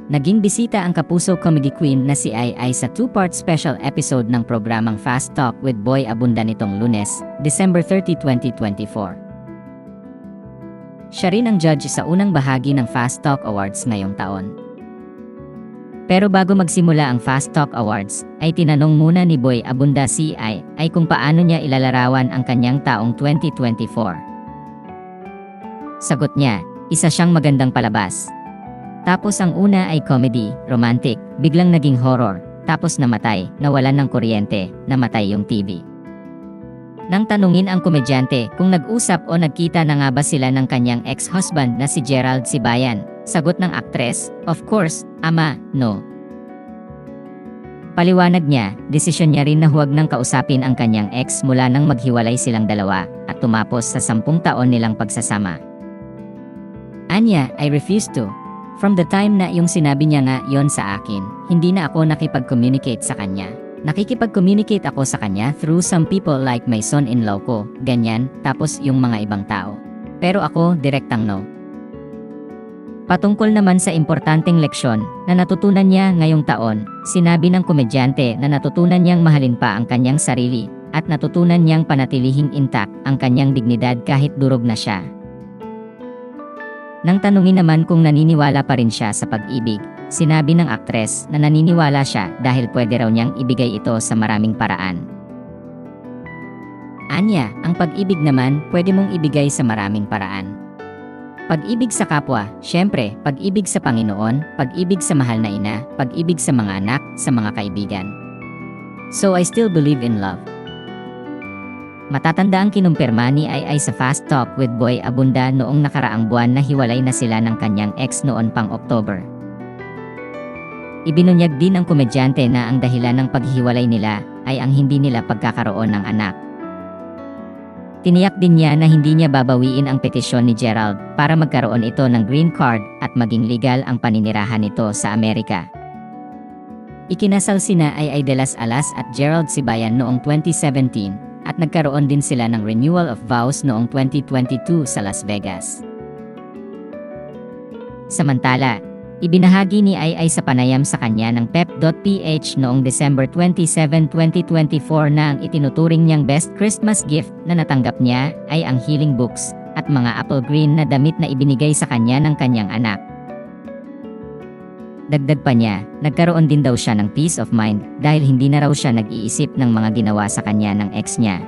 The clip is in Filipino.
Naging bisita ang kapuso comedy queen na si Ai Ai sa two-part special episode ng programang Fast Talk with Boy Abunda nitong Lunes, December 30, 2024. Siya rin ang judge sa unang bahagi ng Fast Talk Awards ngayong taon. Pero bago magsimula ang Fast Talk Awards, ay tinanong muna ni Boy Abunda si Ai Ai kung paano niya ilalarawan ang kanyang taong 2024. Sagot niya, isa siyang magandang palabas. Tapos ang una ay comedy, romantic, biglang naging horror, tapos namatay, nawalan ng kuryente, namatay yung TV. Nang tanungin ang komedyante kung nag-usap o nagkita na nga ba sila ng kanyang ex-husband na si Gerald Sibayan, sagot ng aktres, of course, ama, no. Paliwanag niya, desisyon niya rin na huwag nang kausapin ang kanyang ex mula nang maghiwalay silang dalawa at tumapos sa 10 taon nilang pagsasama. Anya, I refuse to. From the time na yung sinabi niya nga yon sa akin, hindi na ako nakipag-communicate sa kanya. Nakikipag-communicate ako sa kanya through some people like my son-in-law ko, ganyan, tapos yung mga ibang tao. Pero ako, direktang no. Patungkol naman sa importanteng leksyon na natutunan niya ngayong taon, sinabi ng komedyante na natutunan niyang mahalin pa ang kanyang sarili at natutunan niyang panatilihing intact ang kanyang dignidad kahit durog na siya. Nang tanungin naman kung naniniwala pa rin siya sa pag-ibig, sinabi ng aktres na naniniwala siya dahil pwede raw niyang ibigay ito sa maraming paraan. Anya, ang pag-ibig naman pwede mong ibigay sa maraming paraan. Pag-ibig sa kapwa, syempre, pag-ibig sa Panginoon, pag-ibig sa mahal na ina, pag-ibig sa mga anak, sa mga kaibigan. So I still believe in love. Matatanda ang kinumpirma ni Ai Ai sa Fast Talk with Boy Abunda noong nakaraang buwan na hiwalay na sila ng kanyang ex noon pang October. Ibinunyag din ang komedyante na ang dahilan ng paghihiwalay nila ay ang hindi nila pagkakaroon ng anak. Tiniyak din niya na hindi niya babawiin ang petisyon ni Gerald para magkaroon ito ng green card at maging legal ang paninirahan nito sa Amerika. Ikinasal sina Ai Ai de las Alas at Gerald Sibayan noong 2017. At nagkaroon din sila ng renewal of vows noong 2022 sa Las Vegas. Samantala, ibinahagi ni Ai Ai sa panayam sa kanya ng Pep.ph noong December 27, 2024 na ang itinuturing niyang best Christmas gift na natanggap niya ay ang healing books at mga apple green na damit na ibinigay sa kanya ng kanyang anak. Dagdag pa niya, nagkaroon din daw siya ng peace of mind dahil hindi na raw siya nag-iisip ng mga ginawa sa kanya ng ex niya.